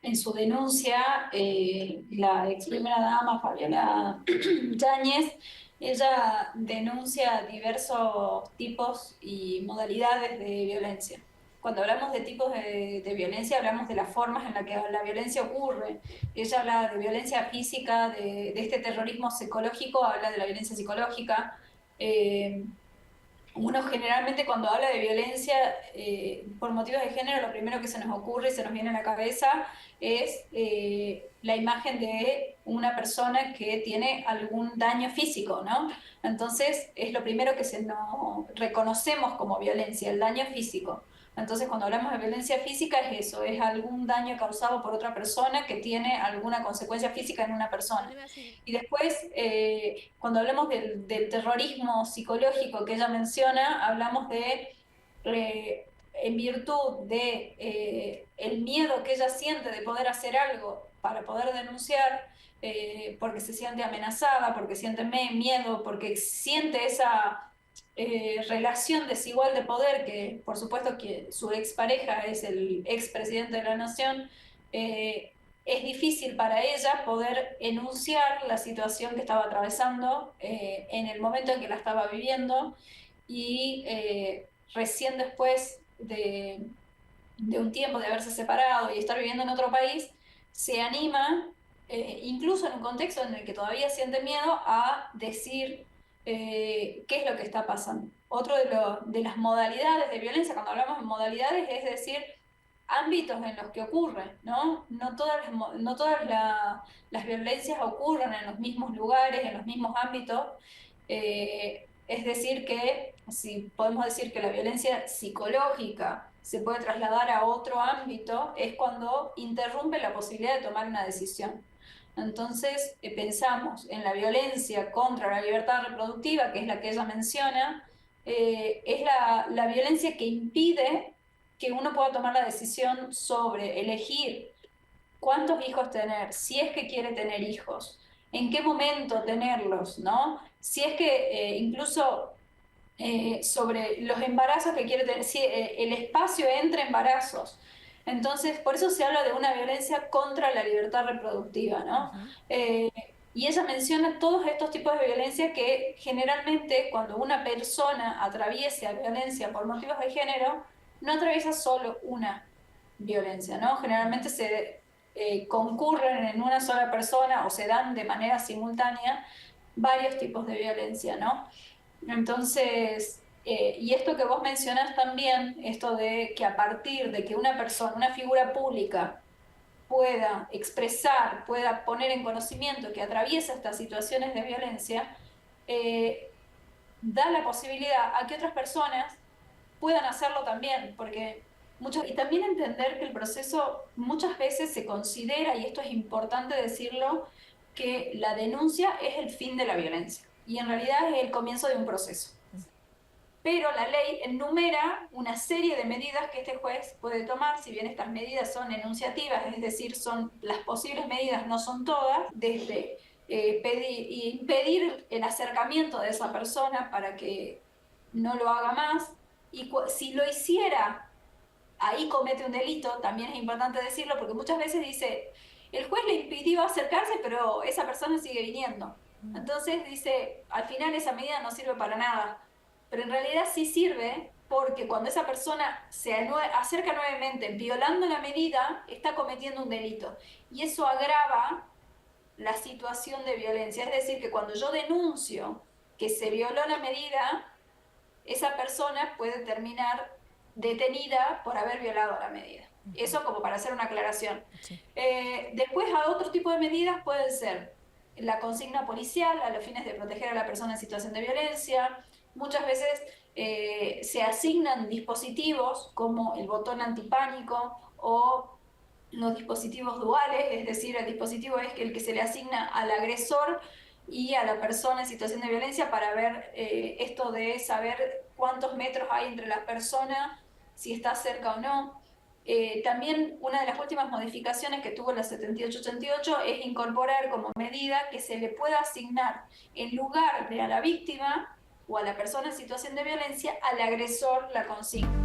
en su denuncia, la ex primera dama Fabiola Yáñez, ella denuncia diversos tipos y modalidades de violencia. Cuando hablamos de tipos de violencia, hablamos de las formas en las que la violencia ocurre. Ella habla de violencia física, de este terrorismo psicológico, habla de la violencia psicológica. Eh, Uno generalmente cuando habla de violencia por motivos de género, lo primero que se nos ocurre y se nos viene a la cabeza es la imagen de una persona que tiene algún daño físico, ¿no? Entonces es lo primero que se nos reconocemos como violencia, el daño físico. Entonces cuando hablamos de violencia física es eso, es algún daño causado por otra persona que tiene alguna consecuencia física en una persona. Y después, cuando hablamos del terrorismo psicológico que ella menciona, hablamos de, en virtud de el miedo que ella siente de poder hacer algo para poder denunciar, porque se siente amenazada, porque siente miedo, porque siente esa relación desigual de poder, que por supuesto que su expareja es el expresidente de la nación. Es difícil para ella poder enunciar la situación que estaba atravesando en el momento en que la estaba viviendo y recién después de un tiempo de haberse separado y estar viviendo en otro país, se anima, incluso en un contexto en el que todavía siente miedo, a decir qué es lo que está pasando. Otro de las modalidades de violencia, cuando hablamos de modalidades, es decir, ámbitos en los que ocurre, ¿no? No todas las violencias ocurren en los mismos lugares, en los mismos ámbitos. Es decir, que si podemos decir que la violencia psicológica se puede trasladar a otro ámbito, es cuando interrumpe la posibilidad de tomar una decisión. Entonces, pensamos en la violencia contra la libertad reproductiva, que es la que ella menciona, es la violencia que impide que uno pueda tomar la decisión sobre elegir cuántos hijos tener, si es que quiere tener hijos, en qué momento tenerlos, ¿no? Si es que incluso sobre los embarazos que quiere tener, si, el espacio entre embarazos. Entonces, por eso se habla de una violencia contra la libertad reproductiva, ¿no? Ujú. Eh, y ella menciona todos estos tipos de violencia que generalmente cuando una persona atraviesa violencia por motivos de género, no atraviesa solo una violencia, ¿no? Generalmente se concurren en una sola persona o se dan de manera simultánea varios tipos de violencia, ¿no? Entonces, y esto que vos mencionás también, esto de que a partir de que una persona, una figura pública, pueda expresar, pueda poner en conocimiento que atraviesa estas situaciones de violencia, eh, da la posibilidad a que otras personas puedan hacerlo también, porque y también entender que el proceso muchas veces se considera, y esto es importante decirlo, que la denuncia es el fin de la violencia, y en realidad es el comienzo de un proceso. Pero la ley enumera una serie de medidas que este juez puede tomar, si bien estas medidas son enunciativas, es decir, son las posibles medidas, no son todas, desde impedir el acercamiento de esa persona para que no lo haga más, y si lo hiciera, ahí comete un delito, también es importante decirlo, porque muchas veces dice, el juez le impidió acercarse, pero esa persona sigue viniendo. Entonces dice, al final esa medida no sirve para nada, pero en realidad sí sirve porque cuando esa persona se acerca nuevamente violando la medida, está cometiendo un delito. Y eso agrava la situación de violencia. Es decir, que cuando yo denuncio que se violó la medida, esa persona puede terminar detenida por haber violado la medida. Eso como para hacer una aclaración. Sí. Después, a otro tipo de medidas pueden ser la consigna policial a los fines de proteger a la persona en situación de violencia. Muchas veces se asignan dispositivos como el botón antipánico o los dispositivos duales, es decir, el dispositivo es el que se le asigna al agresor y a la persona en situación de violencia para ver esto de saber cuántos metros hay entre la persona, si está cerca o no. También una de las últimas modificaciones que tuvo la 7888 es incorporar como medida que se le pueda asignar en lugar de a la víctima o a la persona en situación de violencia, al agresor la consigna.